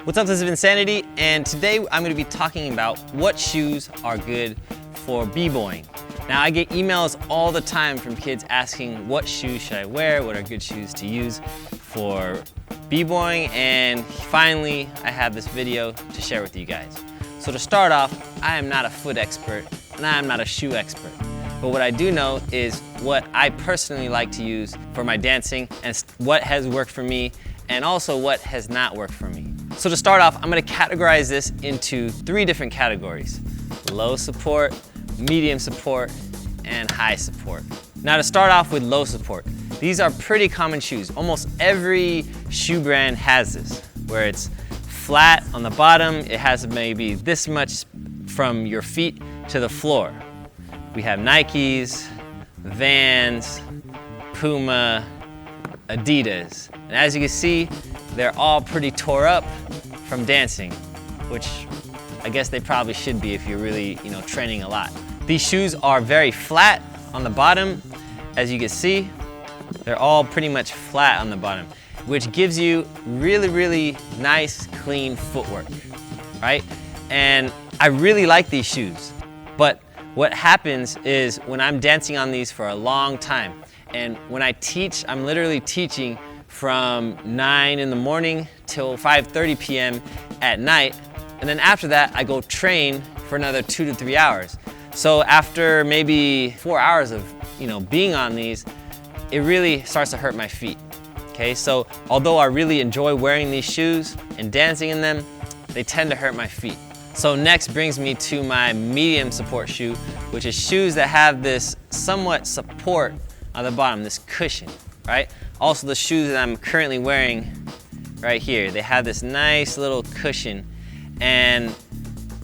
What's up, this is Vincanity, and today I'm going to be talking about what shoes are good for b-boying. Now, I get emails all the time from kids asking what shoes should I wear, what are good shoes to use for b-boying, and finally I have this video to share with you guys. So to start off, I am not a foot expert and I am not a shoe expert. But what I do know is what I personally like to use for my dancing and what has worked for me and also what has not worked for me. So to start off, I'm going to categorize this into 3 different categories: low support, medium support, and high support. Now to start off with low support, these are pretty common shoes. Almost every shoe brand has this, where it's flat on the bottom. It has maybe this much from your feet to the floor. We have Nikes, Vans, Puma, Adidas. And as you can see, they're all pretty tore up from dancing, which I guess they probably should be if you're really, training a lot. These shoes are very flat on the bottom. As you can see, they're all pretty much flat on the bottom, which gives you really, really nice, clean footwork, right? And I really like these shoes, but what happens is when I'm dancing on these for a long time, and when I teach, I'm literally teaching from 9 in the morning till 5:30 p.m. at night, and then after that I go train for another 2 to 3 hours. So after maybe 4 hours of being on these, it really starts to hurt my feet. Okay, so although I really enjoy wearing these shoes and dancing in them, they tend to hurt my feet. So next brings me to my medium support shoe, which is shoes that have this somewhat support on the bottom, this cushion, right? Also the shoes that I'm currently wearing right here, they have this nice little cushion, and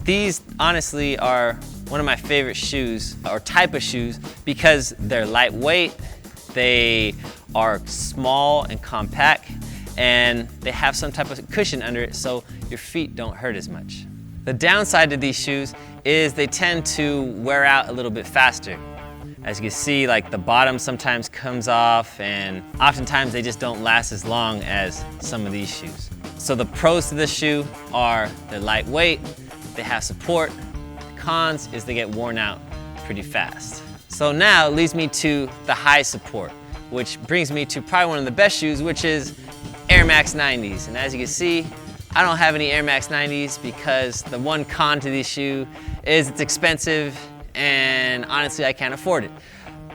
these honestly are one of my favorite shoes or type of shoes because they're lightweight, they are small and compact, and they have some type of cushion under it so your feet don't hurt as much. The downside to these shoes is they tend to wear out a little bit faster. As you can see, like the bottom sometimes comes off, and oftentimes they just don't last as long as some of these shoes. So the pros to this shoe are they're lightweight, they have support. The cons is they get worn out pretty fast. So now it leads me to the high support, which brings me to probably one of the best shoes, which is Air Max 90s. And as you can see, I don't have any Air Max 90s because the one con to this shoe is it's expensive and honestly I can't afford it.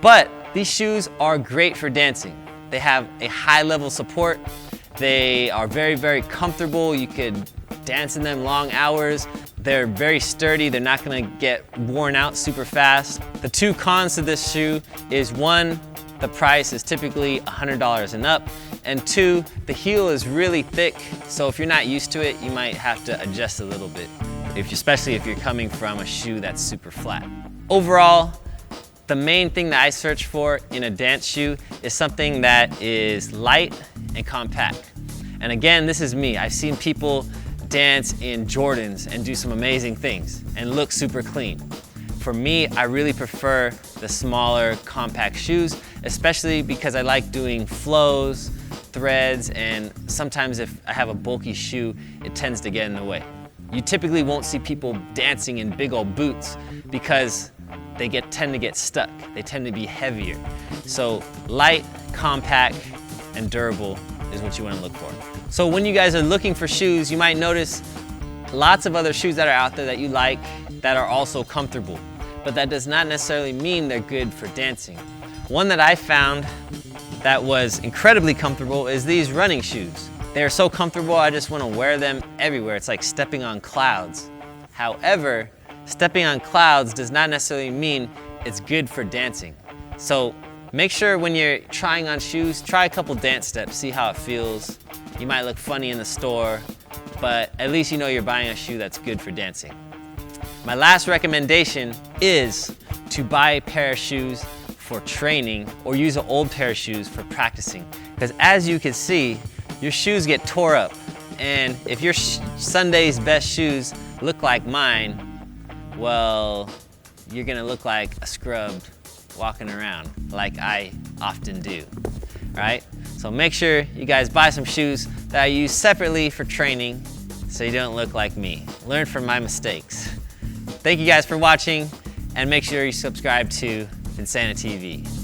But these shoes are great for dancing. They have a high level support. They are very, very comfortable. You could dance in them long hours. They're very sturdy. They're not gonna get worn out super fast. The 2 cons to this shoe is 1, the price is typically $100 and up, and 2, the heel is really thick, so if you're not used to it, you might have to adjust a little bit, especially if you're coming from a shoe that's super flat. Overall, the main thing that I search for in a dance shoe is something that is light and compact. And again, this is me. I've seen people dance in Jordans and do some amazing things and look super clean. For me, I really prefer the smaller, compact shoes, especially because I like doing flows, threads, and sometimes if I have a bulky shoe, it tends to get in the way. You typically won't see people dancing in big old boots because they tend to get stuck. They tend to be heavier. So light, compact, and durable is what you want to look for. So when you guys are looking for shoes, you might notice lots of other shoes that are out there that you like that are also comfortable, but that does not necessarily mean they're good for dancing. One that I found that was incredibly comfortable is these running shoes. They're so comfortable, I just want to wear them everywhere. It's like stepping on clouds. However, stepping on clouds does not necessarily mean it's good for dancing. So make sure when you're trying on shoes, try a couple dance steps, see how it feels. You might look funny in the store, but at least you know you're buying a shoe that's good for dancing. My last recommendation is to buy a pair of shoes for training or use an old pair of shoes for practicing. Because as you can see, your shoes get tore up. And if your Sunday's best shoes look like mine, well, you're gonna look like a scrub walking around like I often do, right? So make sure you guys buy some shoes that I use separately for training so you don't look like me. Learn from my mistakes. Thank you guys for watching, and make sure you subscribe to VincaniTV.